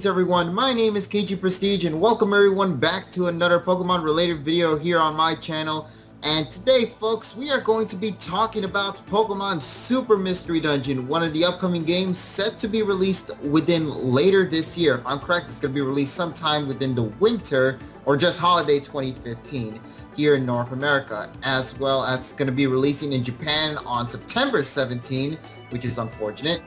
Greetings everyone, my name is KGPrestige and welcome everyone back to another Pokemon related video here on my channel. And today folks, we are going to be talking about Pokemon Super Mystery Dungeon, one of the upcoming games set to be released within later this year. If I'm correct, it's going to be released sometime within the winter or just holiday 2015 here in North America, as well as it's going to be releasing in Japan on September 17, which is unfortunate.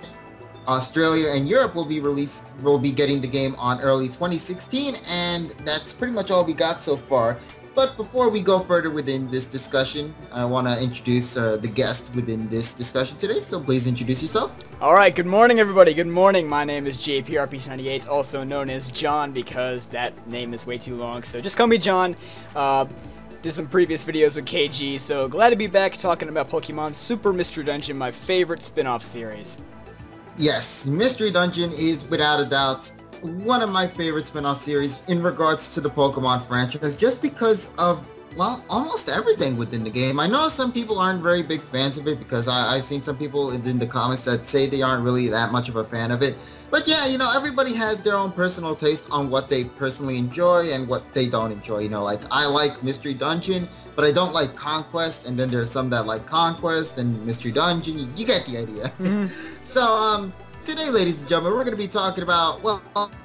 Australia and Europe will be getting the game on early 2016, and that's pretty much all we got so far. But before we go further within this discussion, I want to introduce the guest within this discussion today, so please introduce yourself. Alright, good morning everybody, good morning. My name is JPRP98, also known as John because that name is way too long, so just call me John. Did some previous videos with KG, so glad to be back talking about Pokemon Super Mystery Dungeon, my favorite spin-off series. Yes, Mystery Dungeon is without a doubt one of my favorite spin-off series in regards to the Pokemon franchise, just because of, well, almost everything within the game. I know some people aren't very big fans of it because I've seen some people in the comments that say they aren't really that much of a fan of it. But yeah, you know, everybody has their own personal taste on what they personally enjoy and what they don't enjoy. You know, like I like Mystery Dungeon, but I don't like Conquest, and then there's some that like Conquest and Mystery Dungeon. You get the idea. So, today, ladies and gentlemen, we're going to be talking about, well,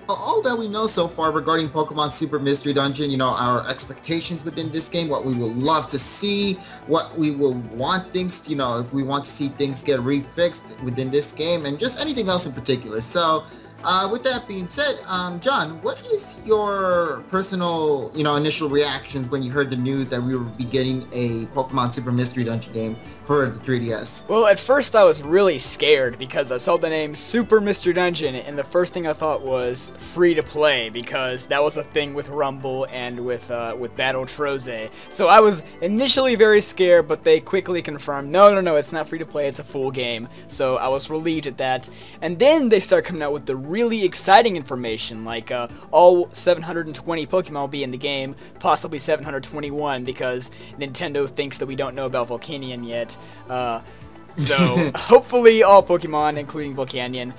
all that we know so far regarding Pokemon Super Mystery Dungeon, you know, our expectations within this game, what we would love to see, what we will want things, you know, if we want to see things get refixed within this game, and just anything else in particular. So, with that being said, John, what is your personal, you know, initial reactions when you heard the news that we would be getting a Pokemon Super Mystery Dungeon game for the 3DS? Well, at first I was really scared because I saw the name Super Mystery Dungeon, and the first thing I thought was free to play because that was a thing with Rumble and with Battle Troze. So I was initially very scared, but they quickly confirmed, no, it's not free to play, it's a full game. So I was relieved at that. And then they start coming out with the really exciting information, like all 720 Pokemon will be in the game, possibly 721 because Nintendo thinks that we don't know about Volcanion yet. So hopefully all Pokemon, including Volcanion.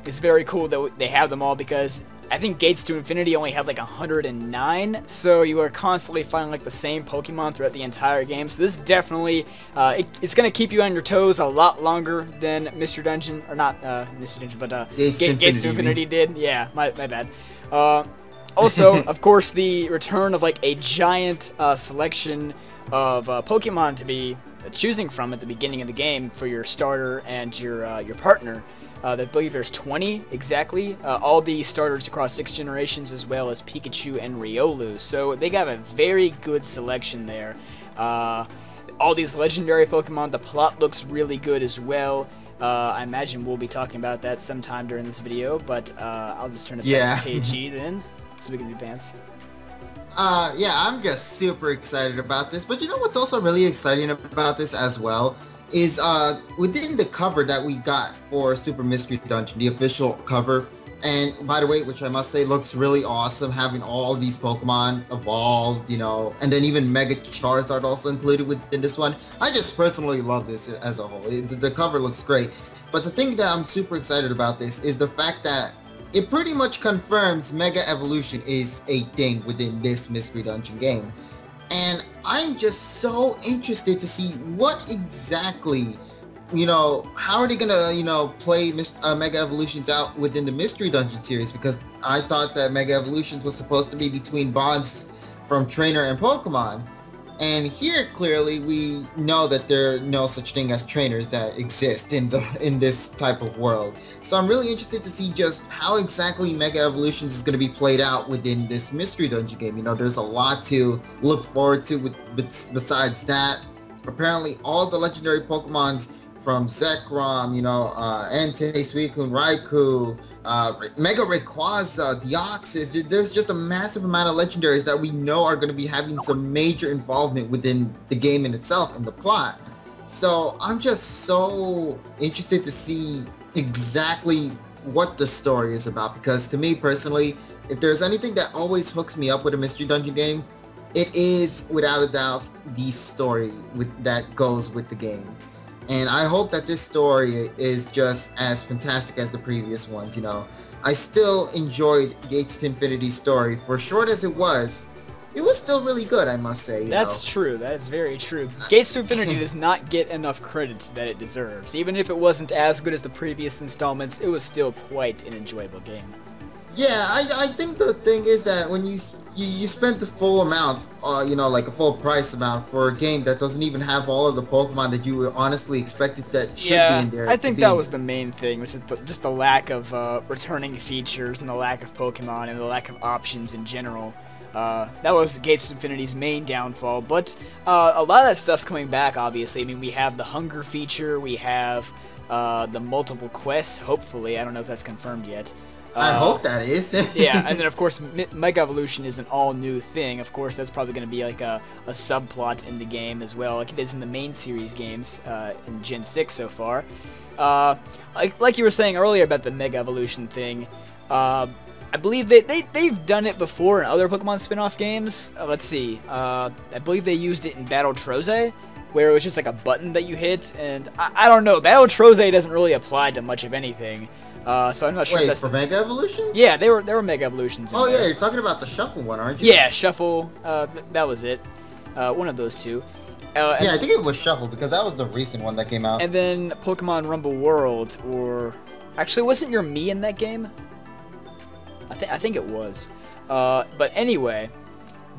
It's very cool that they have them all because I think Gates to Infinity only had like 109, so you are constantly finding like the same Pokemon throughout the entire game. So this definitely, it's going to keep you on your toes a lot longer than Mystery Dungeon, or not Mystery Dungeon, but Gates to Infinity did. Yeah, my bad. Also, of course, the return of like a giant selection of Pokemon to be choosing from at the beginning of the game for your starter and your partner. I believe there's 20 exactly, all the starters across 6 generations, as well as Pikachu and Riolu. So they got a very good selection there. All these legendary Pokemon, the plot looks really good as well. I imagine we'll be talking about that sometime during this video, but I'll just turn it back to KG then, so we can advance. Yeah, I'm just super excited about this, but you know what's also really exciting about this as well? Is within the cover that we got for Super Mystery Dungeon, the official cover, and by the way, which I must say looks really awesome, having all these Pokemon evolved, you know, and then even Mega Charizard also included within this one. I just personally love this as a whole. The cover looks great, but the thing that I'm super excited about this is the fact that it pretty much confirms Mega Evolution is a thing within this Mystery Dungeon game. And I'm just so interested to see what exactly, you know, how are they gonna, you know, play Mega Evolutions out within the Mystery Dungeon series, because I thought that Mega Evolutions was supposed to be between bonds from trainer and Pokemon. And here, clearly, we know that there are no such thing as trainers that exist in this type of world. So I'm really interested to see just how exactly Mega Evolutions is going to be played out within this Mystery Dungeon game. You know, there's a lot to look forward to besides that. Apparently, all the legendary Pokemons from Zekrom, you know, Entei, Suicune, Raikou, Mega Rayquaza, Deoxys, there's just a massive amount of legendaries that we know are going to be having some major involvement within the game in itself and the plot. So I'm just so interested to see exactly what the story is about, because to me personally, if there's anything that always hooks me up with a Mystery Dungeon game, it is without a doubt the story that goes with the game. And I hope that this story is just as fantastic as the previous ones, you know. I still enjoyed Gates to Infinity's story. For short as it was still really good, I must say. That's true. That is very true. Gates to Infinity does not get enough credits that it deserves. Even if it wasn't as good as the previous installments, it was still quite an enjoyable game. Yeah, I think the thing is that when you spent the full amount, like a full price amount for a game that doesn't even have all of the Pokemon that you were honestly expected that should be in there. I think that was the main thing, was just the lack of returning features and the lack of Pokemon and the lack of options in general. That was Gates to Infinity's main downfall, but a lot of that stuff's coming back, obviously. I mean, we have the hunger feature, we have the multiple quests, hopefully. I don't know if that's confirmed yet. I hope that is. Yeah, and then of course Mega Evolution is an all-new thing. Of course, that's probably going to be like a subplot in the game as well, like it is in the main series games in Gen 6 so far. Like you were saying earlier about the Mega Evolution thing, I believe they've done it before in other Pokemon spin-off games. Let's see. I believe they used it in Battle Troze, where it was just like a button that you hit, and I don't know. Battle Troze doesn't really apply to much of anything. So I'm not sure. Wait, that's for Mega Evolutions? Yeah, they were Mega Evolutions. Oh yeah, you're talking about the Shuffle one, aren't you? Yeah, Shuffle. That was it. One of those two. Yeah, I think it was Shuffle because that was the recent one that came out. And then Pokemon Rumble World, or actually, wasn't your Mii in that game? I think it was. But anyway,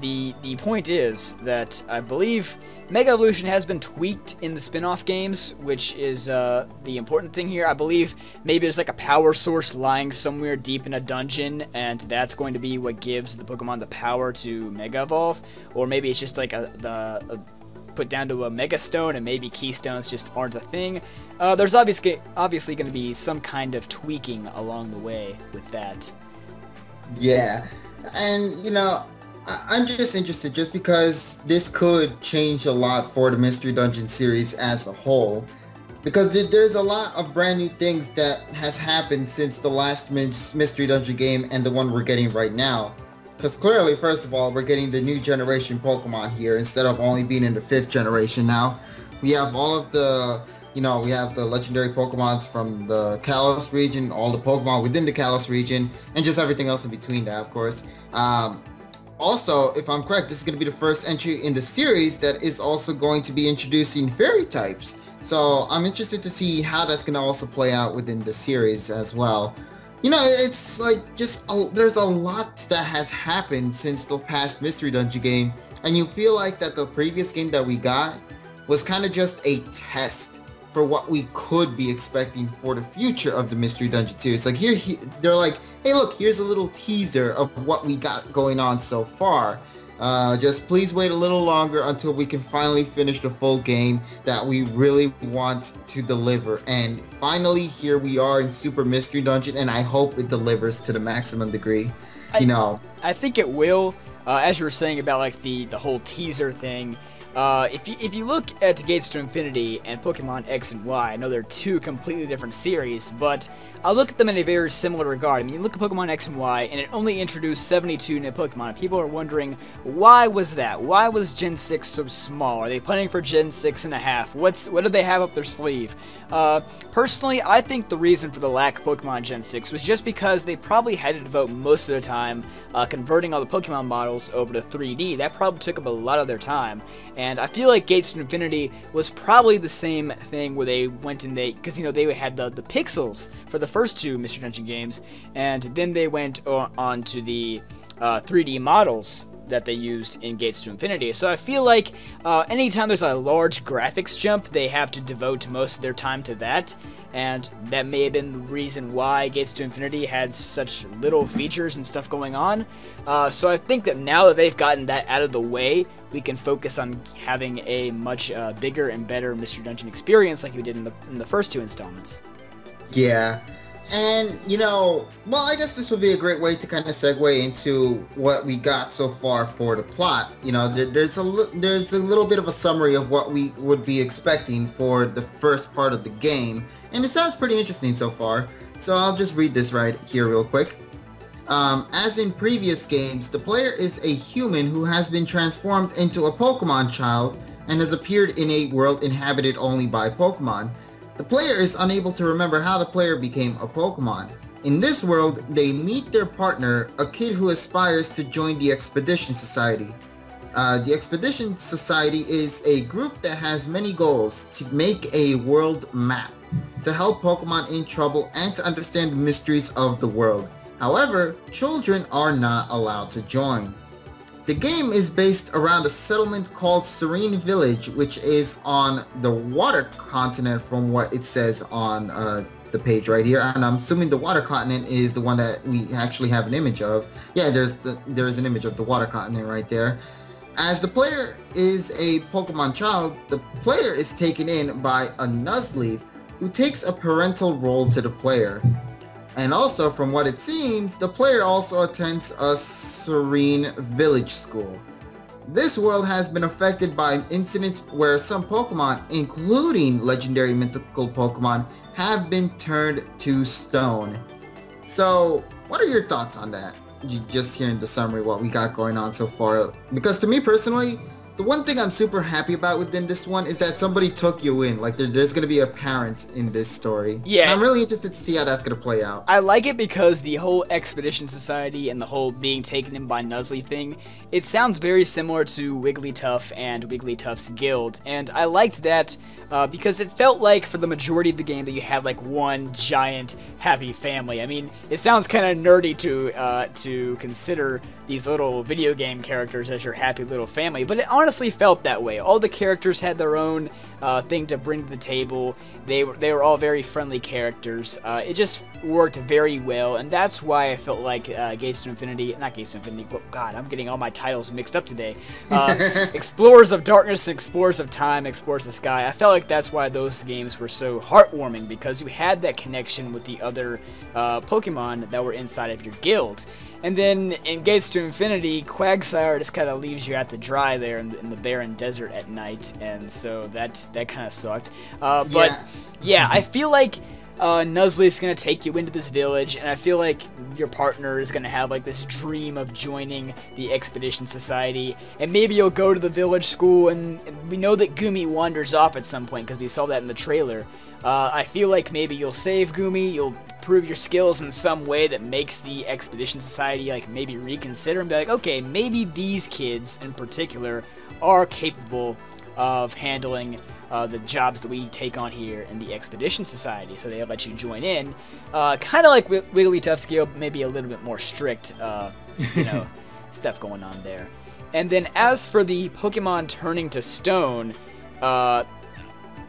the point is that I believe Mega Evolution has been tweaked in the spin-off games, which is the important thing here. I believe maybe there's like a power source lying somewhere deep in a dungeon, and that's going to be what gives the Pokemon the power to Mega Evolve. Or maybe it's just like put down to a Mega Stone, and maybe Keystones just aren't a thing. There's obviously going to be some kind of tweaking along the way with that. Yeah, and I'm just interested just because this could change a lot for the Mystery Dungeon series as a whole, because there's a lot of brand new things that has happened since the last Mystery Dungeon game and the one we're getting right now. Because clearly, first of all, we're getting the new generation Pokemon here instead of only being in the 5th generation now. We have all of the we have the legendary Pokemons from the Kalos region, all the Pokemon within the Kalos region, and just everything else in between that, of course. Also, if I'm correct, this is going to be the first entry in the series that is also going to be introducing fairy types. So I'm interested to see how that's going to also play out within the series as well. It's like there's a lot that has happened since the past Mystery Dungeon game, and you feel like that the previous game that we got was kind of just a test for what we could be expecting for the future of the Mystery Dungeon series. Like they're like, hey look, here's a little teaser of what we got going on so far. Just please wait a little longer until we can finally finish the full game that we really want to deliver. And finally, here we are in Super Mystery Dungeon, and I hope it delivers to the maximum degree. I think it will. As you were saying about like the whole teaser thing. If you look at Gates to Infinity and Pokemon X and Y, I know they're two completely different series, but I'll look at them in a very similar regard. I mean, you look at Pokemon X and Y, and it only introduced 72 new Pokemon, and people are wondering, why was that? Why was Gen 6 so small? Are they planning for Gen 6.5? What do they have up their sleeve? Personally, I think the reason for the lack of Pokemon Gen 6 was just because they probably had to devote most of their time converting all the Pokemon models over to 3D. That probably took up a lot of their time. And I feel like Gates to Infinity was probably the same thing where they went and because they had the pixels for the first two Mystery Dungeon games, and then they went on to the 3D models that they used in Gates to Infinity. So I feel like anytime there's a large graphics jump, they have to devote most of their time to that, and that may have been the reason why Gates to Infinity had such little features and stuff going on. So I think that now that they've gotten that out of the way, we can focus on having a much bigger and better Mystery Dungeon experience like we did in the first two installments. Yeah. And, well, I guess this would be a great way to kind of segue into what we got so far for the plot. There's a little bit of a summary of what we would be expecting for the first part of the game, and it sounds pretty interesting so far. So I'll just read this right here real quick. As in previous games, the player is a human who has been transformed into a Pokemon child and has appeared in a world inhabited only by Pokemon. The player is unable to remember how the player became a Pokemon. In this world, they meet their partner, a kid who aspires to join the Expedition Society. The Expedition Society is a group that has many goals: to make a world map, to help Pokemon in trouble, and to understand the mysteries of the world. However, children are not allowed to join. The game is based around a settlement called Serene Village, which is on the water continent from what it says on the page right here. And I'm assuming the water continent is the one that we actually have an image of. Yeah, there's an image of the water continent right there. As the player is a Pokemon child, the player is taken in by a Nuzleaf who takes a parental role to the player. And also, from what it seems, the player also attends a Serene Village school. This world has been affected by incidents where some Pokemon, including legendary mythical Pokemon, have been turned to stone. So, what are your thoughts on that? You just hearing the summary, what we got going on so far. Because to me personally, the one thing I'm super happy about within this one is that somebody took you in. Like, there's going to be a parent in this story. Yeah. And I'm really interested to see how that's going to play out. I like it because the whole Expedition Society and the whole being taken in by Nuzleaf thing, it sounds very similar to Wigglytuff and Wigglytuff's guild. And I liked that because it felt like for the majority of the game that you had like one giant happy family. I mean, it sounds kind of nerdy to consider these little video game characters as your happy little family, but it honestly felt that way. All the characters had their own thing to bring to the table. They were all very friendly characters. It just worked very well, and that's why I felt like Gates to Infinity, not Gates to Infinity, but God, I'm getting all my titles mixed up today. Explorers of Darkness, Explorers of Time, Explorers of Sky. I felt like that's why those games were so heartwarming, because you had that connection with the other Pokemon that were inside of your guild. And then in Gates to Infinity, Quagsire just kind of leaves you at the dry there in the barren desert at night, and so that kind of sucked. But yeah, I feel like Nuzleaf's gonna take you into this village, and I feel like your partner is gonna have like this dream of joining the Expedition Society, and maybe you'll go to the village school, and we know that Gumi wanders off at some point because we saw that in the trailer. I feel like maybe you'll save Gumi, you'll prove your skills in some way that makes the Expedition Society like maybe reconsider and be like, okay, maybe these kids in particular are capable of handling the jobs that we take on here in the Expedition Society, so they'll let you join in. Kind of like Wigglytuff's guild, but maybe a little bit more strict, stuff going on there. And then as for the Pokemon turning to stone,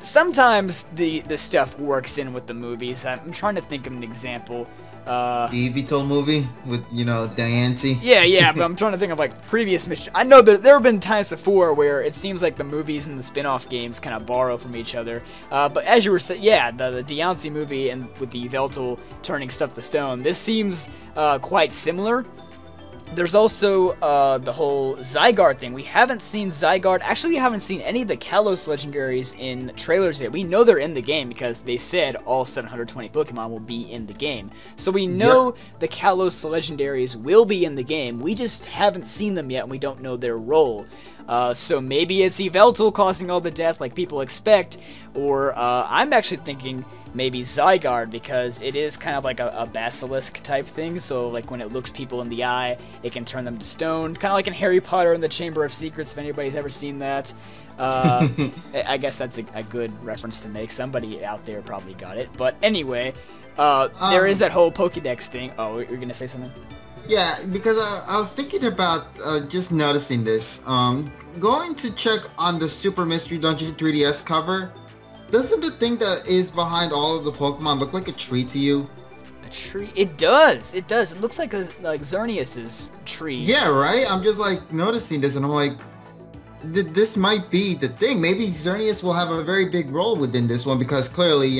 sometimes the stuff works in with the movies. I'm trying to think of an example. The VTOL movie with, Diancie. Yeah, but I'm trying to think of like previous mystery. I know that there have been times before where it seems like the movies and the spin-off games kind of borrow from each other. But as you were saying, yeah, the Diancie movie and with the Veltal turning stuff to stone, this seems quite similar. There's also the whole Zygarde thing. We haven't seen Zygarde. Actually, we haven't seen any of the Kalos legendaries in trailers yet. We know they're in the game because they said all 720 Pokemon will be in the game. So we know the Kalos legendaries will be in the game. We just haven't seen them yet, and we don't know their role. So maybe it's Yveltal causing all the death like people expect, or I'm actually thinking maybe Zygarde, because it is kind of like a basilisk type thing, so like when it looks people in the eye, it can turn them to stone, kind of like in Harry Potter and the Chamber of Secrets, if anybody's ever seen that. I guess that's a good reference to make. Somebody out there probably got it, but anyway, there is that whole Pokédex thing. Oh, you're gonna say something? Yeah, because I was thinking about just noticing this. Going to check on the Super Mystery Dungeon 3DS cover. Doesn't the thing that is behind all of the Pokemon look like a tree to you? A tree? It does. It does. It looks like Xerneas's tree. Yeah, right? I'm just like noticing this, and I'm like, this might be the thing. Maybe Xerneas will have a very big role within this one, because clearly,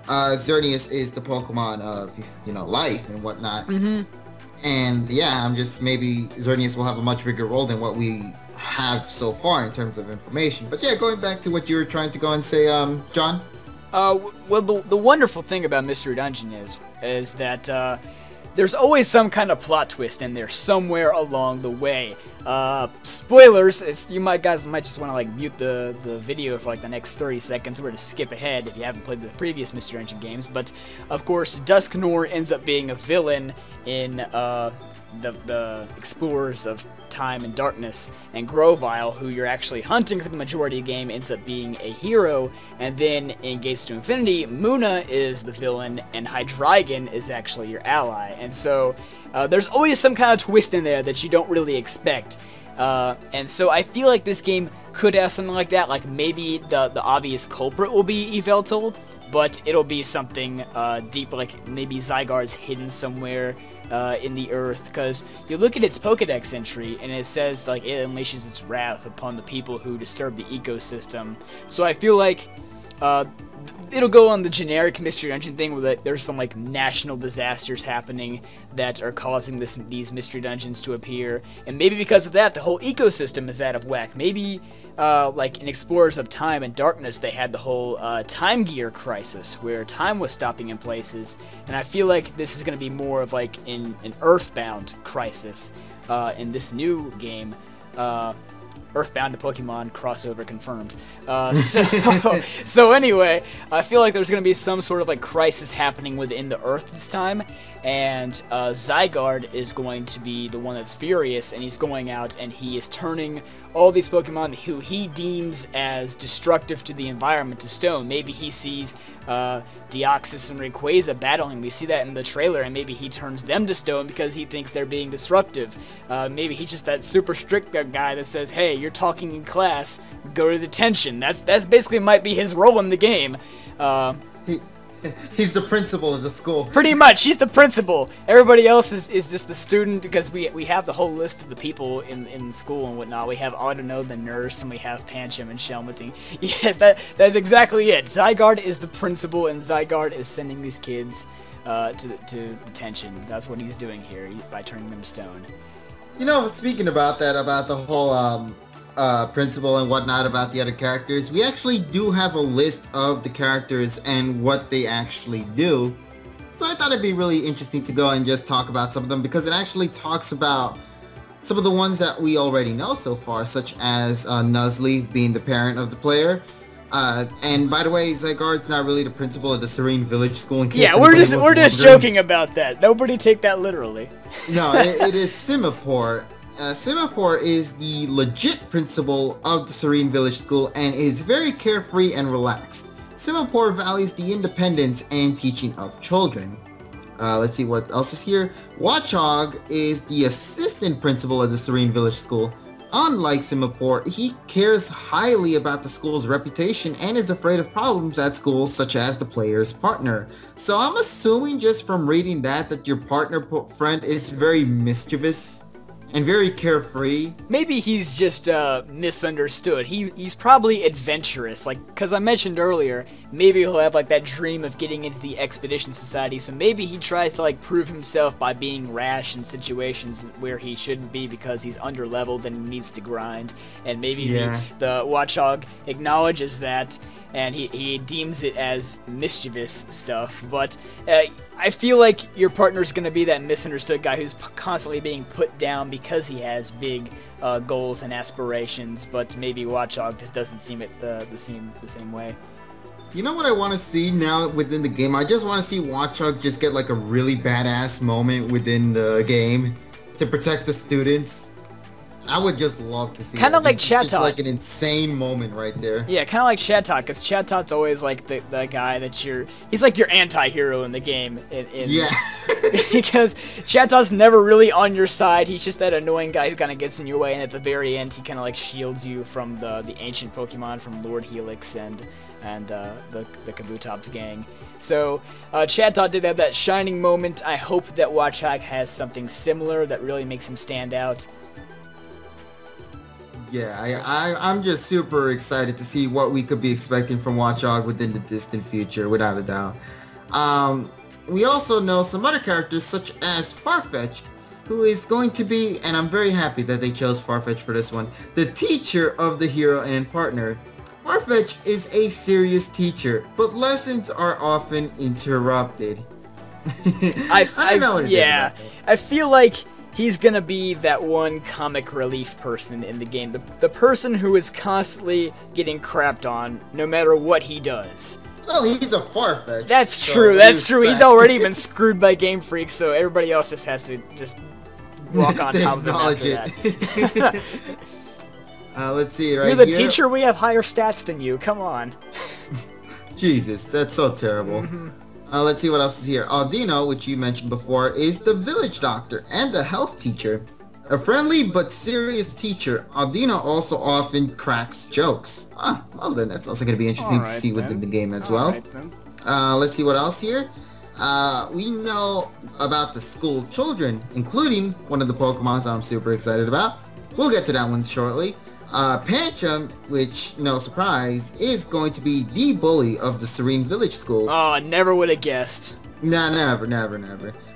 Xerneas is the Pokemon of, life and whatnot. Mm-hmm. And yeah, maybe Xerneas will have a much bigger role than what we have so far in terms of information. But yeah, going back to what you were trying to go and say, John? Well, the wonderful thing about Mystery Dungeon is that there's always some kind of plot twist in there somewhere along the way. Spoilers, guys might just want to like mute the video for like the next 30 seconds or just skip ahead if you haven't played the previous Mystery Dungeon games, but of course Dusknor ends up being a villain in the Explorers of Time and Darkness, and Grovile, who you're actually hunting for the majority of the game, ends up being a hero, and then in Gates to Infinity, Muna is the villain, and Hydreigon is actually your ally, and so there's always some kind of twist in there that you don't really expect, and so I feel like this game could have something like that, like maybe the obvious culprit will be Yveltal, but it'll be something deep, like maybe Zygarde's hidden somewhere in the earth, because you look at its Pokedex entry and it says like it unleashes its wrath upon the people who disturb the ecosystem. So I feel like it'll go on the generic Mystery Dungeon thing where there's some like national disasters happening that are causing these Mystery Dungeons to appear, and maybe because of that the whole ecosystem is out of whack. Maybe like in Explorers of Time and Darkness they had the whole time gear crisis where time was stopping in places, and I feel like this is going to be more of like an Earthbound crisis in this new game. Earthbound to Pokemon crossover confirmed. So anyway, I feel like there's going to be some sort of like crisis happening within the Earth this time, and Zygarde is going to be the one that's furious, and he's going out and he is turning all these Pokemon who he deems as destructive to the environment to stone. Maybe he sees Deoxys and Rayquaza battling. We see that in the trailer, and maybe he turns them to stone because he thinks they're being disruptive. Maybe he's just that super strict guy that says, hey, you're talking in class, go to detention. That's basically might be his role in the game. He's the principal of the school. Pretty much, he's the principal. Everybody else is just the student, because we have the whole list of the people in school and whatnot. We have Autono the nurse, and we have Pancham and Shelmutine. Yes, that's exactly it. Zygarde is the principal, and Zygarde is sending these kids to detention. That's what he's doing here by turning them to stone. You know, speaking about that, about the whole principle and whatnot about the other characters, we actually do have a list of the characters and what they actually do. So I thought it'd be really interesting to go and just talk about some of them, because it actually talks about some of the ones that we already know so far, such as Nuzleaf being the parent of the player. And by the way, Zygarde's not really the principal of the Serene Village School. In case we're just joking about that. Nobody take that literally. No, it is Simipour. Simipour is the legit principal of the Serene Village School and is very carefree and relaxed. Simipour values the independence and teaching of children. Let's see what else is here. Watchog is the assistant principal of the Serene Village School. Unlike Simipour, he cares highly about the school's reputation and is afraid of problems at school, such as the player's partner. So I'm assuming just from reading that your friend is very mischievous and very carefree. Maybe he's just misunderstood. He's probably adventurous, like, because I mentioned earlier, maybe he'll have like that dream of getting into the Expedition Society, so maybe he tries to like prove himself by being rash in situations where he shouldn't be because he's underleveled and needs to grind, and maybe the Watchog acknowledges that and he deems it as mischievous stuff, but I feel like your partner's going to be that misunderstood guy who's constantly being put down because he has big goals and aspirations, but maybe Watchog just doesn't seem it the same way. You know what I want to see now within the game? I just want to see Watchog just get like a really badass moment within the game to protect the students. I would just love to see kind of like Chatot. It's like an insane moment right there. Yeah, kind of like Chatot, because Chatot's always like the guy that he's like your anti-hero in the game. Yeah. Because Chatot's never really on your side. He's just that annoying guy who kind of gets in your way, and at the very end he kind of like shields you from the ancient Pokemon from Lord Helix and the Kabutops gang. So Chatot did have that shining moment. I hope that Watchog has something similar that really makes him stand out. Yeah, I'm just super excited to see what we could be expecting from Watchog within the distant future, without a doubt. We also know some other characters such as Farfetch, who is going to be, and I'm very happy that they chose Farfetch for this one, the teacher of the hero and partner. Farfetch is a serious teacher, but lessons are often interrupted. I don't know what it is about that. I feel like he's gonna be that one comic relief person in the game. The person who is constantly getting crapped on no matter what he does. Well, he's a Farfetch. That's true. That's true. He's already been screwed by Game Freak, so everybody else just has to just walk on top of him after that. Let's see right here. You're the here. teacher. We have higher stats than you. Come on. Jesus, that's so terrible. Let's see what else is here. Aldino, which you mentioned before, is the village doctor and the health teacher. A friendly but serious teacher, Aldino also often cracks jokes. Well then, that's also going to be interesting to see within the game as well. Let's see what else here. We know about the school children, including one of the Pokemons I'm super excited about. We'll get to that one shortly. Pancham, which, no surprise, is going to be the bully of the Serene Village School. Oh, never would have guessed. Nah, never.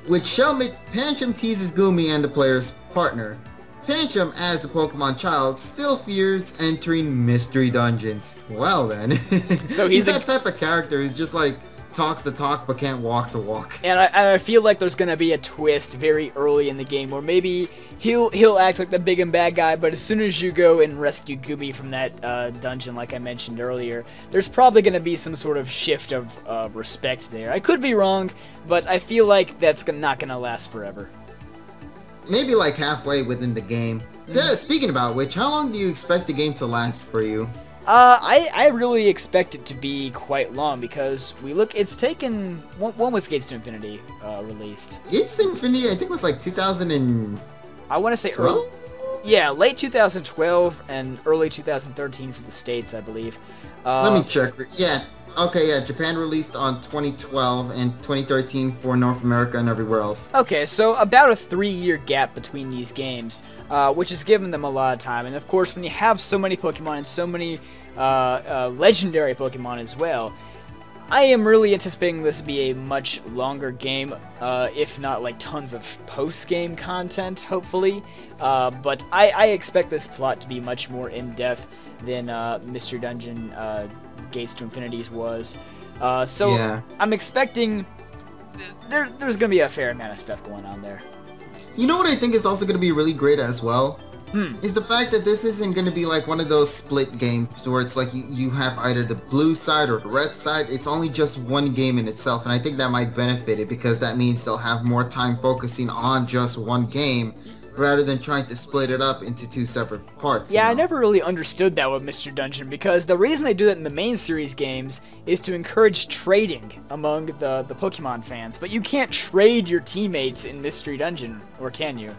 With Shelmet, Pancham teases Gumi and the player's partner. Pancham, as a Pokemon child, still fears entering mystery dungeons. Well then. So he's that type of character who's just like, talks the talk but can't walk the walk. And I feel like there's gonna be a twist very early in the game where maybe he'll act like the big and bad guy, but as soon as you go and rescue Gumi from that dungeon, like I mentioned earlier, there's probably gonna be some sort of shift of respect there. I could be wrong, but I feel like that's not gonna last forever. Maybe like halfway within the game. Speaking about which, how long do you expect the game to last for you? I really expect it to be quite long because it's taken, when was Gates to Infinity released? Gates to Infinity, I think it was like 2000 and... I want to say early, yeah, late 2012 and early 2013 for the States, I believe. Let me check. Yeah, okay, yeah, Japan released on 2012 and 2013 for North America and everywhere else. Okay, so about a 3-year gap between these games, which has given them a lot of time. And of course, when you have so many Pokemon and so many legendary Pokemon as well, I am really anticipating this to be a much longer game, if not like tons of post-game content, hopefully. But I expect this plot to be much more in-depth than Mystery Dungeon Gates to Infinity's was. So yeah. I'm expecting there's going to be a fair amount of stuff going on there. You know what I think is also going to be really great as well? Is the fact that this isn't going to be like one of those split games where it's like you have either the blue side or the red side. It's only just one game in itself, and I think that might benefit it because that means they'll have more time focusing on just one game rather than trying to split it up into two separate parts. Yeah, I never really understood that with Mr. Dungeon because the reason they do that in the main series games is to encourage trading among the Pokemon fans, but you can't trade your teammates in Mystery Dungeon, or can you?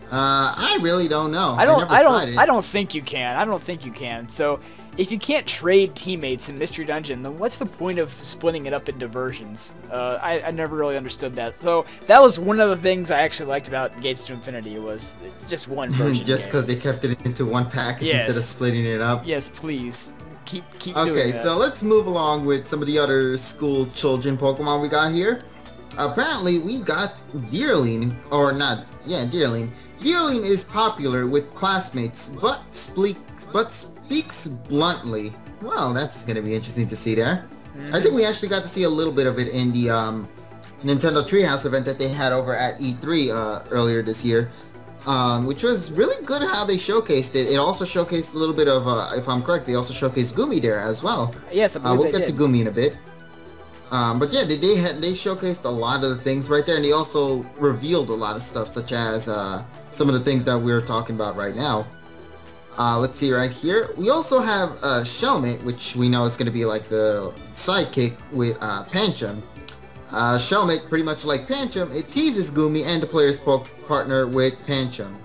I really don't know. I don't think you can. I don't think you can. So, if you can't trade teammates in Mystery Dungeon, then what's the point of splitting it up into versions? I never really understood that. So, that was one of the things I actually liked about Gates to Infinity was just one version. Just because they kept it into one package instead of splitting it up? Yes, please. Keep doing that. Okay, so let's move along with some of the other school children Pokemon we got here. Apparently, we got Deerling, or not, yeah, Deerling. Deerling is popular with classmates, but speaks bluntly. Well, that's going to be interesting to see there. I think we actually got to see a little bit of it in the Nintendo Treehouse event that they had over at E3 earlier this year, which was really good how they showcased it. It also showcased a little bit of, if I'm correct, they also showcased Gumi there as well. Yes, I believe we'll get to Gumi in a bit. But yeah, they showcased a lot of the things right there, and they also revealed a lot of stuff, such as some of the things that we're talking about right now. Let's see right here. We also have Shelmet, which we know is going to be like the sidekick with Pancham. Shelmet, pretty much like Pancham, it teases Gumi and the player's partner with Pancham.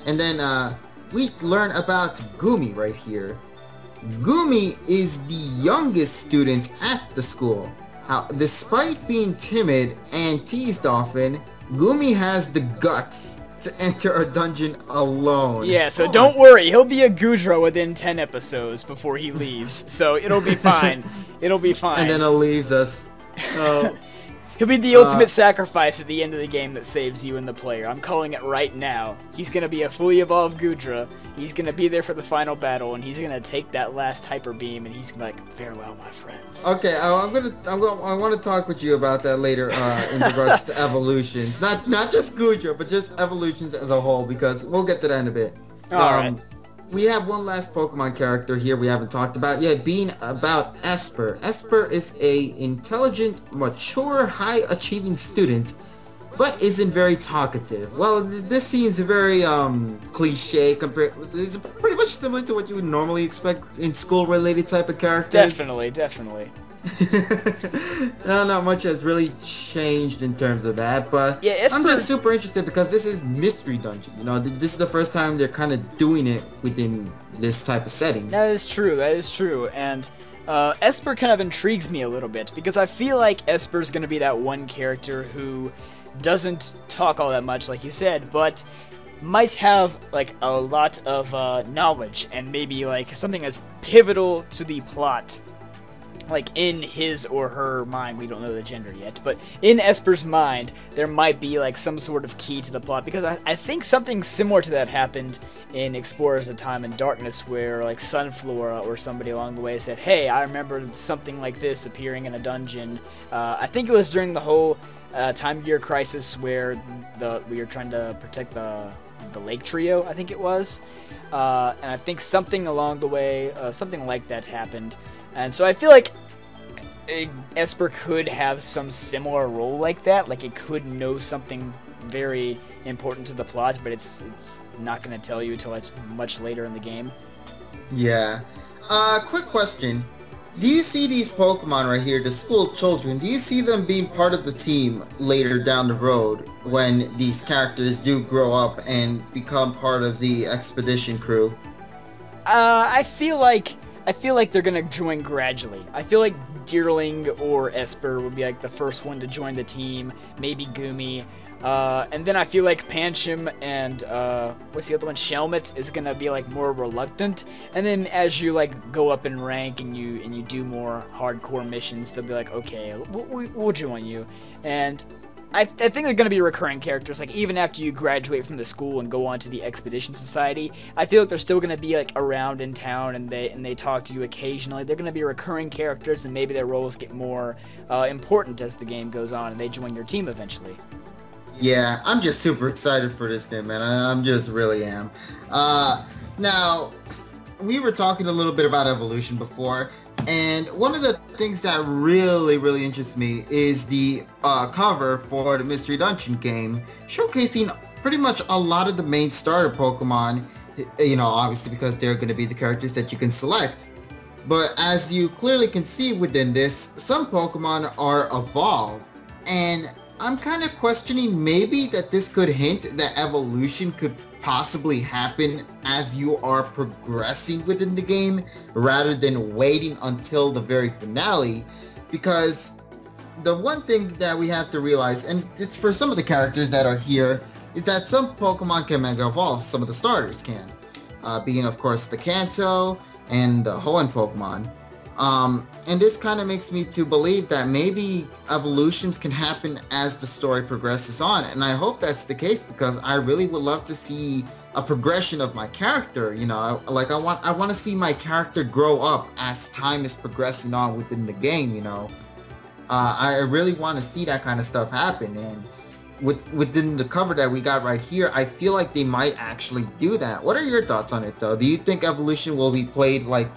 And then we learn about Gumi right here. Gumi is the youngest student at the school. Despite being timid and teased often, Gumi has the guts to enter a dungeon alone. Yeah, so don't worry, he'll be a Goodra within 10 episodes before he leaves, so it'll be fine. It'll be fine. And then he leaves us. He'll be the ultimate sacrifice at the end of the game that saves you and the player. I'm calling it right now. He's gonna be a fully evolved Gudra. He's gonna be there for the final battle, and he's gonna take that last hyper beam, and he's gonna be like, farewell, my friends. Okay, I want to talk with you about that later in regards to evolutions. Not just Gudra, but just evolutions as a whole, because we'll get to that in a bit. Alright. We have one last Pokemon character here we haven't talked about yet, being about Esper. Esper is a intelligent, mature, high-achieving student, but isn't very talkative. Well, this seems very cliche compared. It's pretty much similar to what you would normally expect in school-related type of characters. Definitely. No, not much has really changed in terms of that, but yeah, Esper... I'm just super interested because this is Mystery Dungeon. You know, this is the first time they're kind of doing it within this type of setting. That is true, and Esper kind of intrigues me a little bit, because I feel like Esper's gonna be that one character who doesn't talk all that much, like you said, but might have like a lot of knowledge, and maybe like something that's pivotal to the plot. Like in his or her mind, we don't know the gender yet, but in Esper's mind, there might be like some sort of key to the plot, because I think something similar to that happened in Explorers of Time and Darkness, where like Sunflora or somebody along the way said, hey, I remember something like this appearing in a dungeon. I think it was during the whole Time Gear Crisis, where we were trying to protect the Lake Trio, I think it was, and I think something along the way, something like that happened. And so I feel like Esper could have some similar role like that. Like, it could know something very important to the plot, but it's not going to tell you until much later in the game. Yeah. Quick question. Do you see these Pokemon right here, the school children, do you see them being part of the team later down the road when these characters do grow up and become part of the expedition crew? I feel like they're gonna join gradually. I feel like Deerling or Esper would be like the first one to join the team, maybe Gumi, and then I feel like Pancham and what's the other one, Shelmet, is gonna be like more reluctant, and then as you like go up in rank and you do more hardcore missions, they'll be like, okay, we'll join you. And I think they're going to be recurring characters, like even after you graduate from the school and go on to the Expedition Society. I feel like they're still going to be like around in town, and they talk to you occasionally. They're going to be recurring characters, and maybe their roles get more important as the game goes on, and they join your team eventually. Yeah, I'm just super excited for this game, man. I'm just really am. Now, we were talking a little bit about evolution before, and one of the things that really interests me is the cover for the Mystery Dungeon game, showcasing pretty much a lot of the main starter Pokemon, you know, obviously because they're going to be the characters that you can select. But as you clearly can see within this, some Pokemon are evolved, and I'm kind of questioning maybe that this could hint that evolution could possibly happen as you are progressing within the game rather than waiting until the very finale, because the one thing that we have to realize, and it's for some of the characters that are here, is that some Pokemon can mega evolve, some of the starters can, being of course the Kanto and the Hoenn Pokemon. And this kind of makes me to believe that maybe evolutions can happen as the story progresses on, and I hope that's the case, because I really would love to see a progression of my character. You know, like I want to see my character grow up as time is progressing on within the game. You know, I really want to see that kind of stuff happen, and within the cover that we got right here, I feel like they might actually do that. What are your thoughts on it, though? Do you think evolution will be played like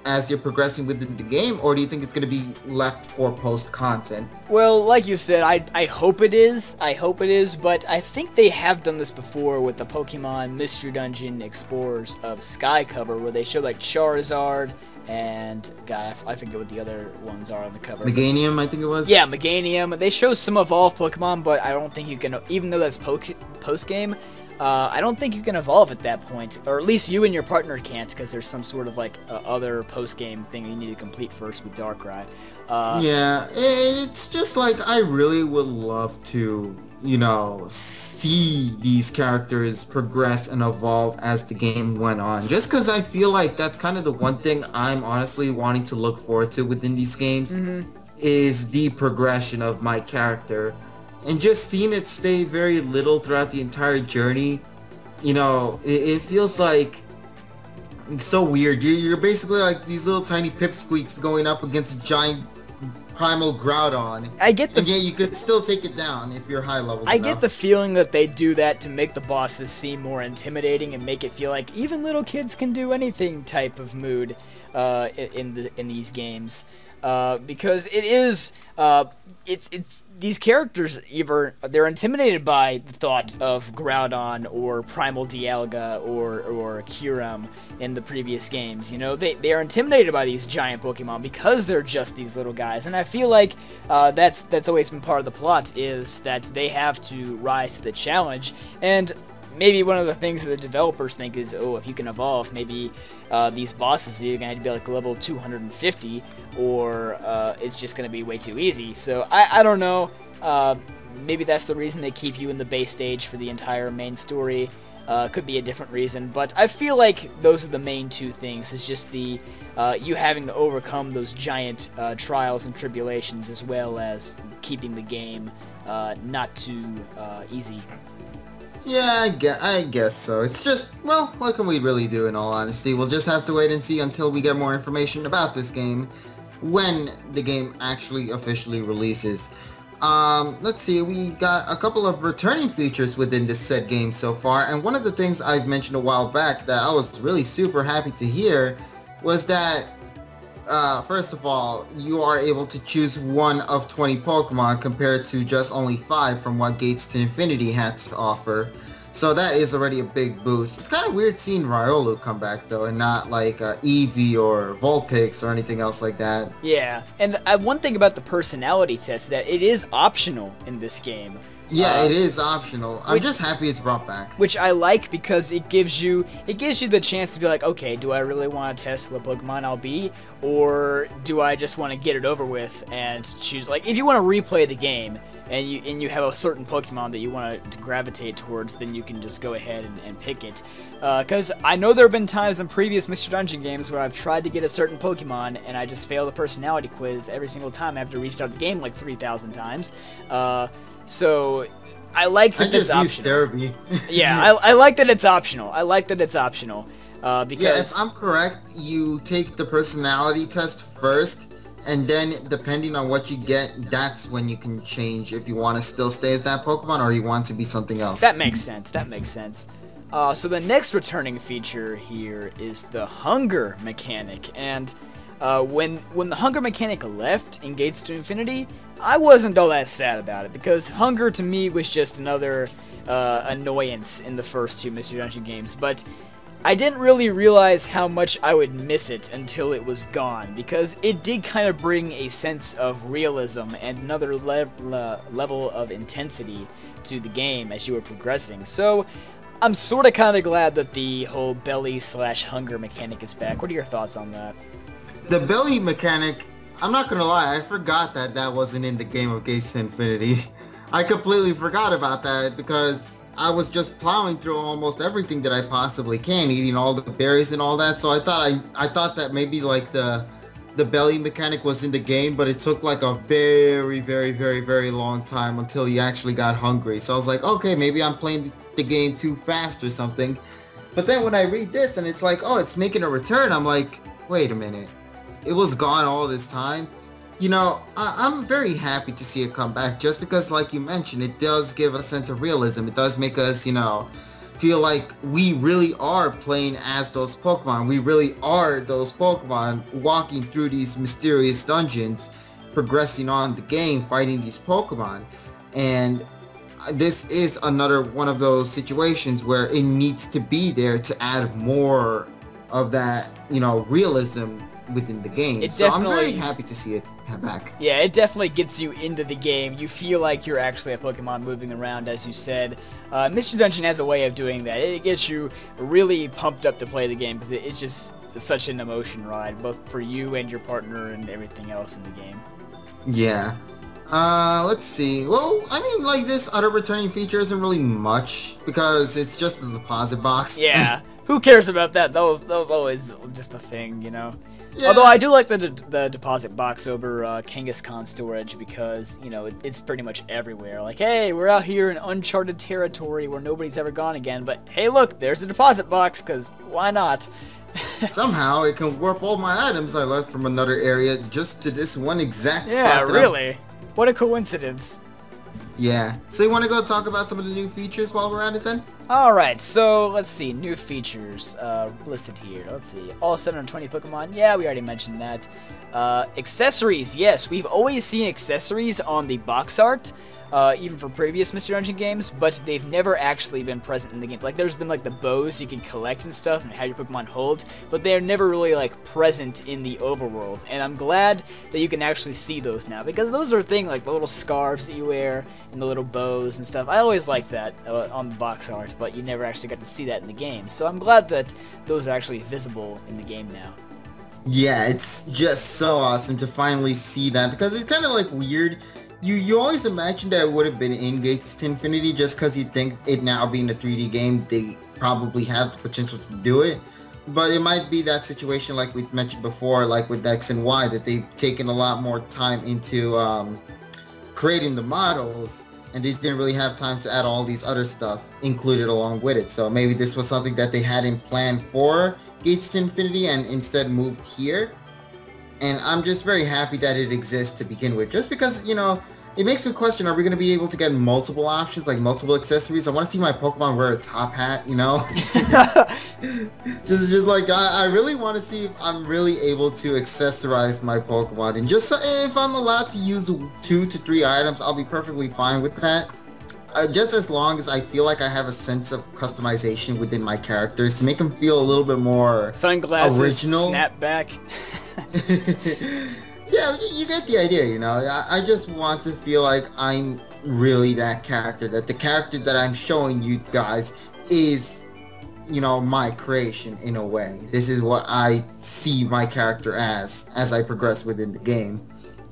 as you're progressing within the game, or do you think it's going to be left for post content? Well, like you said, I hope it is. I hope it is, but I think they have done this before with the Pokemon Mystery Dungeon Explorers of Sky cover, where they showed like Charizard and God, I forget what the other ones are on the cover. Meganium, I think it was. Yeah, Meganium. They show some evolved Pokemon, but I don't think you can, even though that's post game. I don't think you can evolve at that point, or at least you and your partner can't, because there's some sort of like other post-game thing you need to complete first with Darkrai. Yeah, it's just like I really would love to, you know, see these characters progress and evolve as the game went on, just because I feel like that's kind of the one thing I'm honestly wanting to look forward to within these games. is the progression of my character. And just seeing it stay very little throughout the entire journey, you know, it feels like it's so weird. You're basically like these little tiny pipsqueaks going up against a giant primal Groudon. And yet you could still take it down if you're high level. I get the feeling that they do that to make the bosses seem more intimidating and make it feel like even little kids can do anything type of mood in these games. Because it is, it's these characters either they're intimidated by the thought of Groudon or Primal Dialga or Kyurem in the previous games. You know, they are intimidated by these giant Pokemon because they're just these little guys, and I feel like that's always been part of the plot, is that they have to rise to the challenge. And maybe one of the things that the developers think is, oh, if you can evolve, maybe these bosses are either going to be like level 250, or it's just going to be way too easy. So I don't know. Maybe that's the reason they keep you in the base stage for the entire main story. Could be a different reason, but I feel like those are the main two things. It's just the you having to overcome those giant trials and tribulations, as well as keeping the game not too easy. Yeah, I guess so. It's just, well, what can we really do in all honesty? We'll just have to wait and see until we get more information about this game when the game actually officially releases. Let's see, we got a couple of returning features within this said game so far, and one of the things I've mentioned a while back that I was really super happy to hear was that first of all, you are able to choose one of 20 Pokemon compared to just only 5 from what Gates to Infinity had to offer. So that is already a big boost. It's kind of weird seeing Riolu come back though, and not like Eevee or Vulpix or anything else like that. Yeah, and one thing about the personality test, that it is optional in this game. Yeah, it is optional. I'm just happy it's brought back. Which I like, because it gives you the chance to be like, okay, do I really want to test what Pokemon I'll be, or do I just want to get it over with and choose, like, if you want to replay the game and you have a certain Pokemon that you want to gravitate towards, then you can just go ahead and pick it. Because I know there have been times in previous Mr. Dungeon games where I've tried to get a certain Pokemon and I just fail the personality quiz every single time. I have to restart the game like 3,000 times. So I like that it's optional. Yeah, I like that it's optional. I like that it's optional. Because yeah, if I'm correct, you take the personality test first, and then depending on what you get, that's when you can change if you want to still stay as that Pokemon or you want to be something else. That makes sense. That makes sense. So the next returning feature here is the hunger mechanic, and when the hunger mechanic left in Gates to Infinity, I wasn't all that sad about it, because hunger to me was just another annoyance in the first two Mr. Dungeon games, but I didn't really realize how much I would miss it until it was gone, because it did kind of bring a sense of realism and another level of intensity to the game as you were progressing. So I'm sort of kind of glad that the whole belly/hunger mechanic is back. What are your thoughts on that? The belly mechanic, I'm not gonna lie, I forgot that wasn't in the game of Gates to Infinity. I completely forgot about that because I was just plowing through almost everything that I possibly can, eating all the berries and all that. So I thought that maybe like the belly mechanic was in the game, but it took like a very, very, very, very long time until you actually got hungry. So I was like, okay, maybe I'm playing the game too fast or something. But then when I read this and it's like, oh, it's making a return, I'm like, wait a minute. It was gone all this time. You know, I'm very happy to see it come back, just because, like you mentioned, it does give a sense of realism. It does make us, you know, feel like we really are playing as those Pokemon. We really are those Pokemon walking through these mysterious dungeons, progressing on the game, fighting these Pokemon. And this is another one of those situations where it needs to be there to add more of that, you know, realism within the game. So I'm very happy to see it back. Yeah, it definitely gets you into the game. You feel like you're actually a Pokemon moving around, as you said. Mr. Dungeon has a way of doing that. It gets you really pumped up to play the game, because it's just such an emotion ride, both for you and your partner and everything else in the game. Yeah. Let's see. Well, I mean, like, this other returning feature isn't really much, because it's just the deposit box. Yeah. Who cares about that? That was always just a thing, you know? Yeah. Although I do like the deposit box over Kangaskhan storage because, you know, it's pretty much everywhere. Like, hey, we're out here in uncharted territory where nobody's ever gone again, but hey, look, there's a deposit box, because why not? Somehow it can warp all my items I left from another area just to this one exact spot. Yeah, really. What a coincidence. Yeah. So you want to go talk about some of the new features while we're at it then? Alright, so let's see, new features listed here. Let's see, all 720 Pokemon, yeah, we already mentioned that. Accessories, yes, we've always seen accessories on the box art, even for previous Mr. Dungeon games, but they've never actually been present in the games. Like, there's been, like, the bows you can collect and stuff and have your Pokemon hold, but they're never really, like, present in the overworld. And I'm glad that you can actually see those now, because those are things like the little scarves that you wear and the little bows and stuff. I always liked that on the box art, but you never actually got to see that in the game. So I'm glad that those are actually visible in the game now. Yeah, it's just so awesome to finally see that, because it's kind of, like, weird. You always imagine that it would have been in Gates to Infinity just because you think it now being a 3D game, they probably have the potential to do it. But it might be that situation like we mentioned before, like with X and Y, that they've taken a lot more time into creating the models, and they didn't really have time to add all these other stuff included along with it. So maybe this was something that they hadn't planned for Gates to Infinity and instead moved here. And I'm just very happy that it exists to begin with, just because, you know, it makes me question, are we going to be able to get multiple options, like multiple accessories? I want to see my Pokemon wear a top hat, you know? just like, I really want to see if I'm really able to accessorize my Pokemon. And just if I'm allowed to use 2 to 3 items, I'll be perfectly fine with that. Just as long as I feel like I have a sense of customization within my characters to make them feel a little bit more sunglasses, original. Snapback. Yeah, you get the idea, you know. I just want to feel like I'm really that character, that the character that I'm showing you guys is, you know, my creation in a way. This is what I see my character as I progress within the game.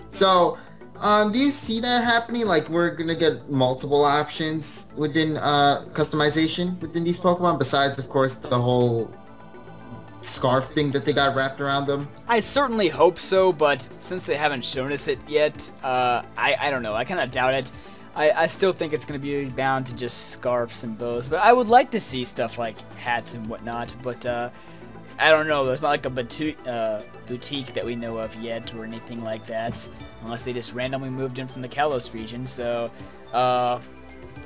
So, do you see that happening? Like, we're gonna get multiple options within customization within these Pokemon, besides, of course, the whole scarf thing that they got wrapped around them? I certainly hope so, but since they haven't shown us it yet, I don't know. I kind of doubt it. I still think it's going to be bound to just scarves and bows, but I would like to see stuff like hats and whatnot, but I don't know. There's not like a boutique that we know of yet or anything like that, unless they just randomly moved in from the Kalos region, so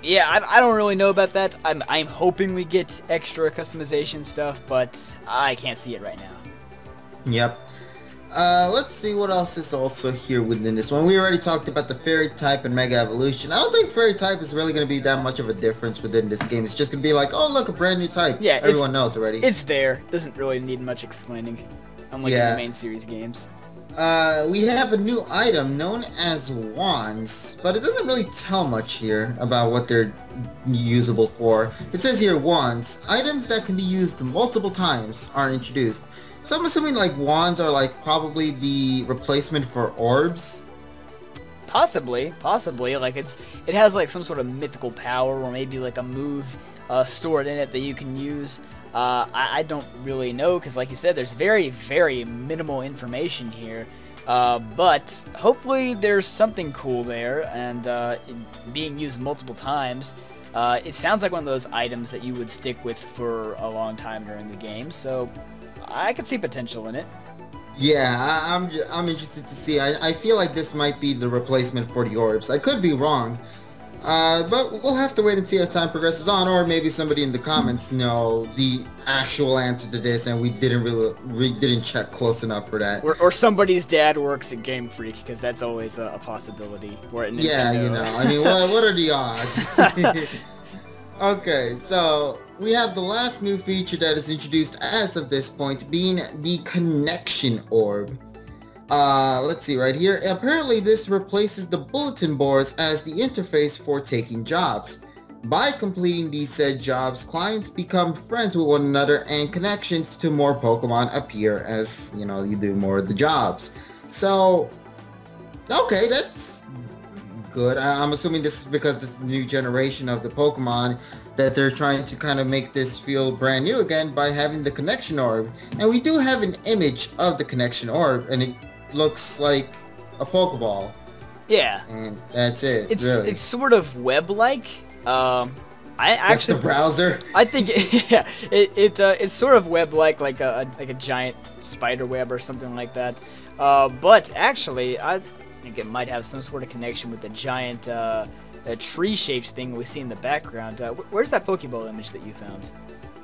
yeah, I don't really know about that. I'm hoping we get extra customization stuff, but I can't see it right now. Yep. Let's see what else is also here within this one. We already talked about the Fairy type and Mega Evolution. I don't think Fairy type is really going to be that much of a difference within this game. It's just going to be like, oh, look, a brand new type. Yeah, everyone knows already. It's there. Doesn't really need much explaining, unlike in the main series games. We have a new item known as wands, but it doesn't really tell much here about what they're usable for. It says here, wands, items that can be used multiple times are introduced. So I'm assuming like wands are like probably the replacement for orbs. Possibly. Like it has like some sort of mythical power, or maybe like a move stored in it that you can use. I don't really know, because like you said, there's very, very minimal information here, but hopefully there's something cool there, and being used multiple times. It sounds like one of those items that you would stick with for a long time during the game, so I could see potential in it. Yeah, I'm interested to see. I feel like this might be the replacement for the orbs. I could be wrong. But we'll have to wait and see as time progresses on, or maybe somebody in the comments know the actual answer to this, and we didn't check close enough for that. Or somebody's dad works at Game Freak, because that's always a possibility. Or at Nintendo. Yeah, you know, I mean, what are the odds? Okay, so we have the last new feature that is introduced as of this point, being the Connection Orb. Let's see right here. Apparently this replaces the bulletin boards as the interface for taking jobs. By completing these said jobs, clients become friends with one another and connections to more Pokemon appear as, you know, you do more of the jobs. So, okay, that's good. I'm assuming this is because this new generation of the Pokemon that they're trying to kind of make this feel brand new again by having the connection orb. And we do have an image of the connection orb, and it looks like a Pokeball. Yeah. And that's it, really. It's sort of web-like. I actually the browser. I think yeah, it's sort of web-like, like a giant spider web or something like that. But actually, I think it might have some sort of connection with the giant tree-shaped thing we see in the background. Where's that Pokeball image that you found?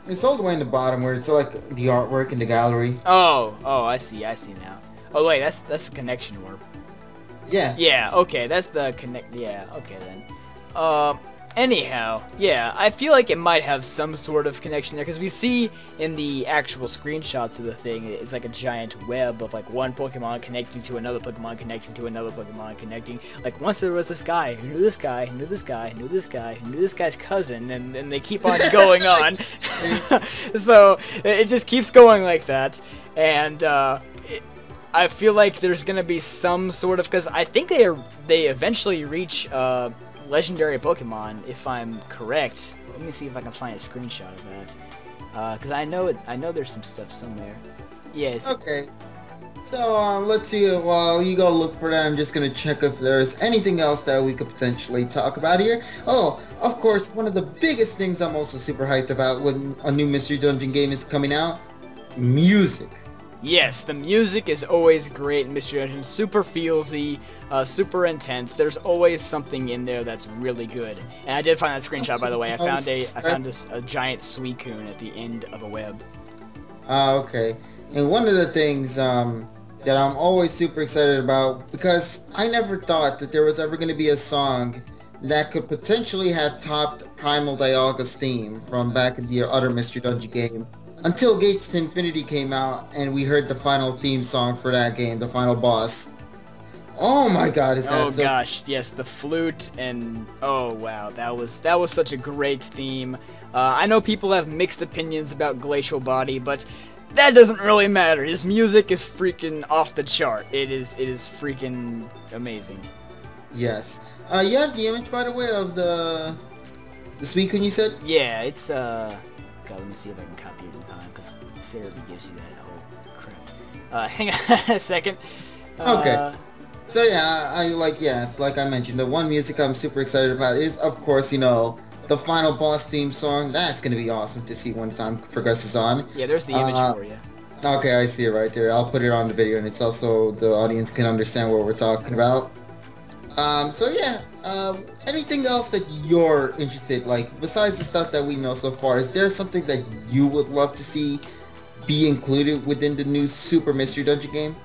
It's all the way in the bottom where it's like the artwork in the gallery. Oh, I see now. Oh wait, that's the connection orb. Yeah. Yeah. Okay, that's the connect. Yeah. Okay then. Anyhow, yeah, I feel like it might have some sort of connection there, because we see in the actual screenshots of the thing, it's like a giant web of like one Pokemon connecting to another Pokemon, connecting to another Pokemon, connecting. Like once there was this guy who knew this guy, who knew this guy, who knew this guy, who knew this guy's cousin, and they keep on going on. So it just keeps going like that, and I feel like there's gonna be some sort of, because I think they eventually reach legendary Pokemon, if I'm correct. Let me see if I can find a screenshot of that, because I know there's some stuff somewhere. Yes. Okay. So let's see. While you go look for that, I'm just gonna check if there's anything else that we could potentially talk about here. Oh, of course, one of the biggest things I'm also super hyped about when a new Mystery Dungeon game is coming out: music. Yes, the music is always great in Mystery Dungeon. Super feelsy, super intense. There's always something in there that's really good. And I did find that screenshot, by the way. I found a giant Suicune at the end of a web. Okay. And one of the things that I'm always super excited about, because I never thought that there was ever going to be a song that could potentially have topped Primal Dialga's theme from back in the other Mystery Dungeon game. Until Gates to Infinity came out and we heard the final theme song for that game, the final boss. Oh my god, is that Oh gosh, yes, the flute, and oh wow, that was such a great theme. I know people have mixed opinions about Glacial Body, but that doesn't really matter. His music is freaking off the chart. It is freaking amazing. Yes. You have the image, by the way, of the Suicune you said? Yeah, it's God, let me see if I can copy it in time, because Sarah gives you that whole crap. Hang on a second. Okay. So yeah, it's like I mentioned, the one music I'm super excited about is, of course, the final boss theme song. That's gonna be awesome to see when time progresses on. Yeah, there's the image for you. Okay, I see it right there. I'll put it on the video, and it's also the audience can understand what we're talking about. So yeah, anything else that you're interested, like, besides the stuff that we know so far, is there something that you would love to see be included within the new Super Mystery Dungeon game?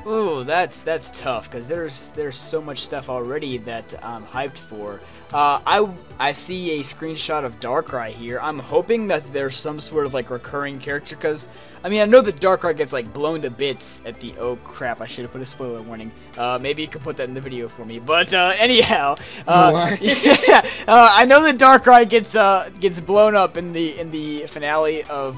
Ooh, that's tough, because there's so much stuff already that I'm hyped for. I see a screenshot of Darkrai here. I'm hoping that there's some sort of like recurring character, because I mean, I know that Darkrai gets like blown to bits at the, oh crap, I should have put a spoiler warning. Maybe you could put that in the video for me. But anyhow, yeah, I know that Darkrai gets blown up in the finale of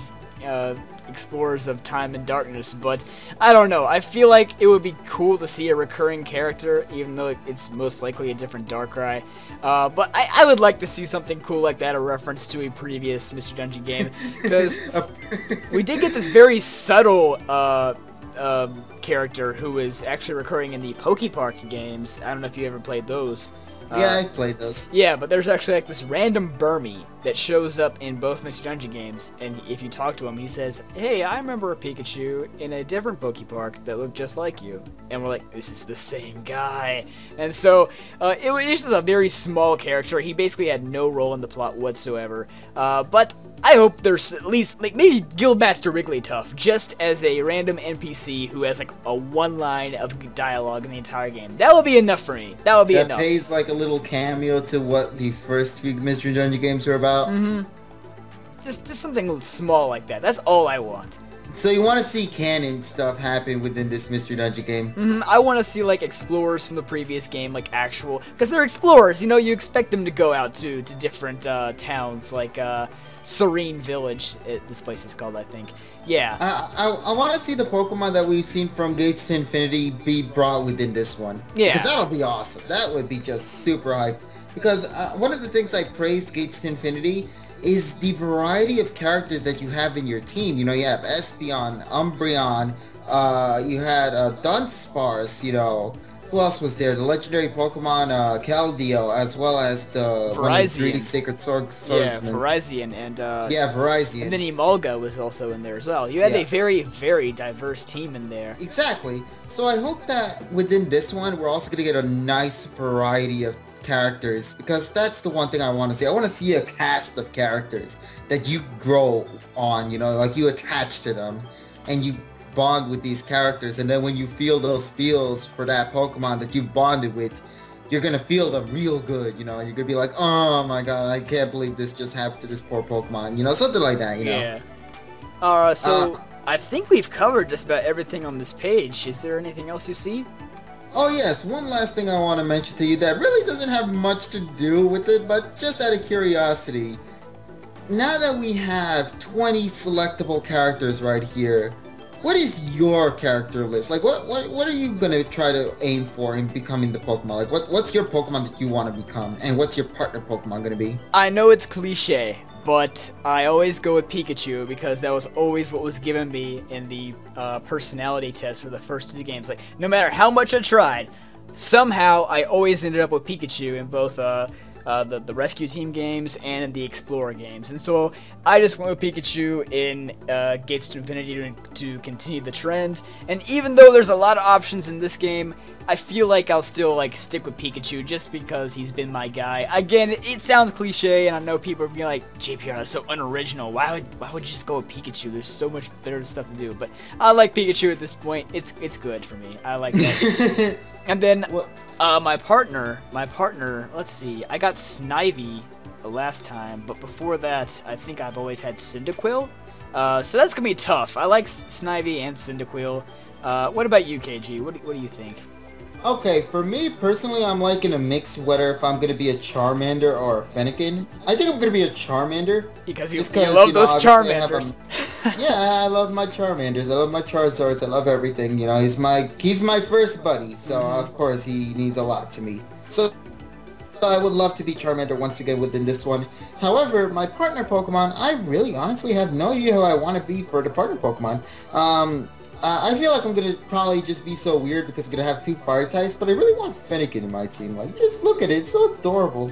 Explorers of Time and Darkness, but I don't know. I feel like it would be cool to see a recurring character, even though it's most likely a different Darkrai. But I would like to see something cool like that, a reference to a previous Mr. Dungeon game, because we did get this very subtle character who is actually recurring in the Pokepark games. I don't know if you ever played those. Yeah, I played those. Yeah, but there's actually like this random Burmy that shows up in both Mr. Dungeon games, and if you talk to him, he says, "Hey, I remember a Pikachu in a different Pokepark that looked just like you." And we're like, this is the same guy. And so, it was just a very small character. He basically had no role in the plot whatsoever. But I hope there's at least, like, maybe Guildmaster Wigglytuff, just as a random NPC who has, like, a one line of dialogue in the entire game. That would be enough for me. That would be enough. That pays, like, a little cameo to what the first few Mystery Dungeon games were about. Mm-hmm. Just something small like that. That's all I want. So you want to see canon stuff happen within this Mystery Dungeon game? Mm-hmm. I want to see, like, explorers from the previous game, like, actual... Because they're explorers, you know, you expect them to go out to different towns, like, Serene Village, this place is called, I think. Yeah. I want to see the Pokemon that we've seen from Gates to Infinity be brought within this one. Yeah. Because that'll be awesome. That would be just super hype. Because one of the things I praised Gates to Infinity is the variety of characters that you have in your team. You know, you have Espeon, Umbreon, you had Dunsparce, you know. Who else was there? The legendary Pokemon Keldeo, as well as the one of the three Sacred Swordsmen. Yeah, Virizion and Virizion. And then Emolga was also in there as well. You had a very, very diverse team in there. Exactly. So I hope that within this one, we're also gonna get a nice variety of characters, because that's the one thing I want to see. I want to see a cast of characters that you grow on, you know, like you attach to them and you bond with these characters, and then when you feel those feels for that Pokemon that you bonded with, you're gonna feel them real good, you know, and you're gonna be like, oh my god, I can't believe this just happened to this poor Pokemon, you know, something like that, you know. Yeah. So I think we've covered just about everything on this page. Is there anything else you see? Oh yes, one last thing I want to mention to you that really doesn't have much to do with it, but just out of curiosity, now that we have 20 selectable characters right here, what is your character list? Like, what are you gonna try to aim for in becoming the Pokemon? Like, what's your Pokemon that you want to become, and what's your partner Pokemon gonna be? I know it's cliche, but I always go with Pikachu because that was always what was given me in the personality test for the first 2 games. Like, no matter how much I tried, somehow I always ended up with Pikachu in both the Rescue Team games and in the Explorer games. And so I just went with Pikachu in Gates to Infinity to continue the trend. And even though there's a lot of options in this game, I feel like I'll still stick with Pikachu just because he's been my guy. Again, it sounds cliche, and I know people are being like, JPR, that's so unoriginal. Why would you just go with Pikachu? There's so much better stuff to do. But I like Pikachu at this point. It's good for me. I like that. And then my partner, let's see, I got Snivy the last time, but before that, I think I've always had Cyndaquil. So that's gonna be tough. I like Snivy and Cyndaquil. What about you, KG? What do you think? Okay, for me personally, I'm liking a mix whether if I'm gonna be a Charmander or a Fennekin. I think I'm gonna be a Charmander. Because you love those Charmanders. Yeah, I love my Charmanders. I love my Charizards. I love everything. You know, he's my first buddy, so of course he means a lot to me. So I would love to be Charmander once again within this one. However, my partner Pokemon, I really honestly have no idea who I want to be for the partner Pokemon. I feel like I'm gonna probably just be so weird because I'm gonna have 2 fire types, but I really want Fennekin in my team. Like, just look at it, it's so adorable.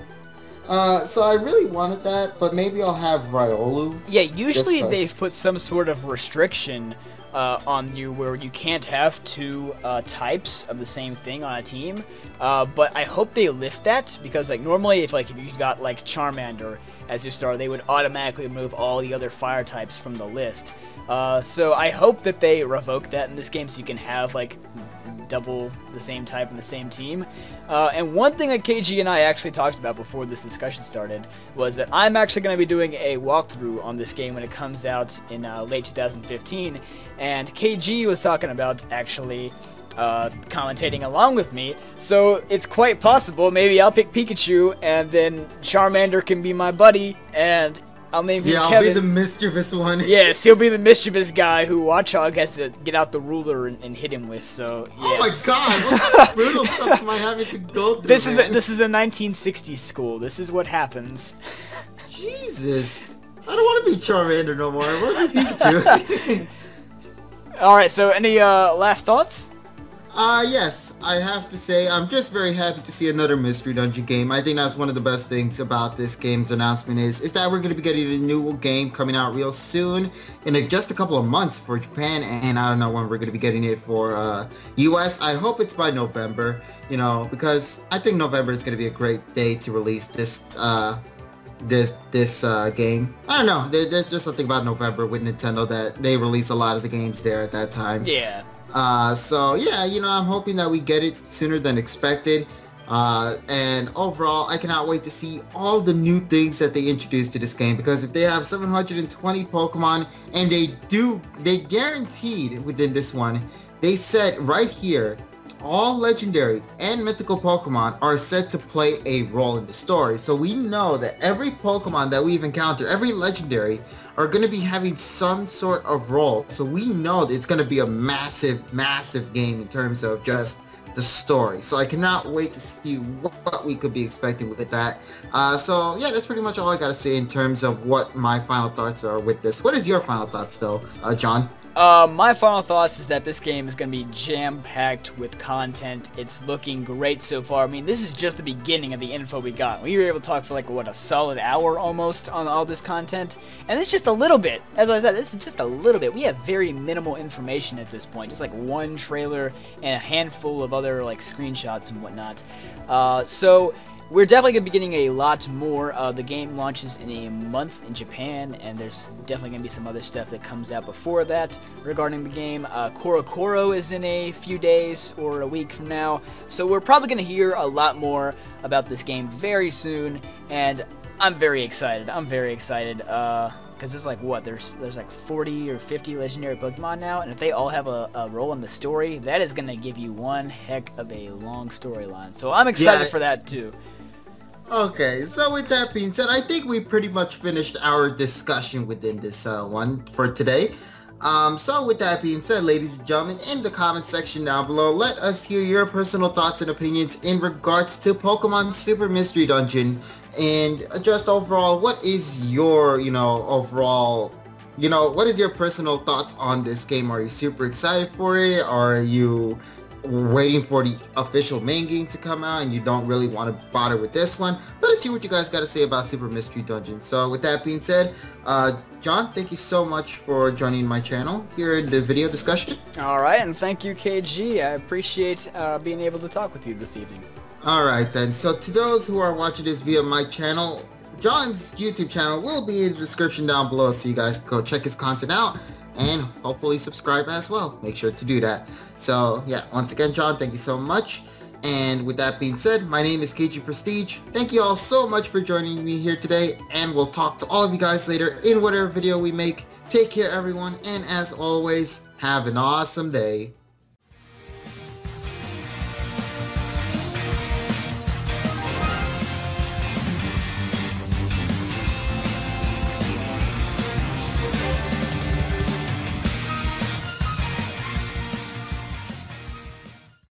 So I really wanted that, but maybe I'll have Riolu. Yeah, usually they've put some sort of restriction on you where you can't have 2 types of the same thing on a team. But I hope they lift that, because normally if you got Charmander as your starter, they would automatically remove all the other fire types from the list. So I hope that they revoke that in this game so you can have double the same type in the same team. And one thing that KG and I actually talked about before this discussion started was that I'm actually going to be doing a walkthrough on this game when it comes out in late 2015, and KG was talking about actually commentating along with me, so it's quite possible maybe I'll pick Pikachu and then Charmander can be my buddy, and I'll name him Kevin. I'll be the mischievous one. Yes, he'll be the mischievous guy who Watchog has to get out the ruler and hit him with. So yeah. Oh my god, what brutal stuff am I having to go through? This is a 1960s school. This is what happens. Jesus, I don't want to be Charmander no more. I want to be Pikachu. All right. So any last thoughts? Yes, I have to say I'm just very happy to see another Mystery Dungeon game. I think that's one of the best things about this game's announcement is that we're going to be getting a new game coming out real soon in just a couple of months for Japan, and I don't know when we're going to be getting it for US. I hope it's by November, you know, because I think November is going to be a great day to release this game. I don't know, there's just something about November with Nintendo that they release a lot of the games there at that time. Yeah. So yeah, you know, I'm hoping that we get it sooner than expected. And overall, I cannot wait to see all the new things that they introduced to this game, because if they have 720 Pokemon, and they guaranteed within this one, they said right here, all legendary and mythical Pokemon are set to play a role in the story. So we know that every Pokemon that we've encountered, every legendary, are going to be having some sort of role. So we know that it's going to be a massive, massive game in terms of just the story. So I cannot wait to see what we could be expecting with that. So yeah, that's pretty much all I gotta say in terms of what my final thoughts are with this. What is your final thoughts though, John? My final thoughts is that this game is going to be jam-packed with content. It's looking great so far. I mean, this is just the beginning of the info we got. We were able to talk for like, what, a solid hour almost on all this content. And it's just a little bit. As I said, this is just a little bit. We have very minimal information at this point. Just like one trailer and a handful of other like screenshots and whatnot. So we're definitely going to be getting a lot more. The game launches in a month in Japan, and there's definitely going to be some other stuff that comes out before that regarding the game. Korokoro is in a few days or a week from now, so we're probably going to hear a lot more about this game very soon, and I'm very excited. I'm very excited, because there's like, what, there's like 40 or 50 legendary Pokemon now, and if they all have a role in the story, that is going to give you one heck of a long storyline. So I'm excited for that too. Okay, so with that being said, I think we pretty much finished our discussion within this one for today. So with that being said, ladies and gentlemen, in the comment section down below, let us hear your personal thoughts and opinions in regards to Pokemon Super Mystery Dungeon, and just overall, what is your, overall, what is your personal thoughts on this game? Are you super excited for it? Are you waiting for the official main game to come out and you don't really want to bother with this one? Let us hear what you guys got to say about Super Mystery Dungeon. So with that being said, John, thank you so much for joining my channel here in the video discussion. Alright, and thank you, KG. I appreciate being able to talk with you this evening. Alright then, so to those who are watching this via my channel, John's YouTube channel will be in the description down below, so you guys can go check his content out and hopefully subscribe as well. Make sure to do that. So yeah, once again, John, thank you so much. And with that being said, my name is KGPrestige. Thank you all so much for joining me here today, and we'll talk to all of you guys later in whatever video we make. Take care, everyone, and as always, have an awesome day.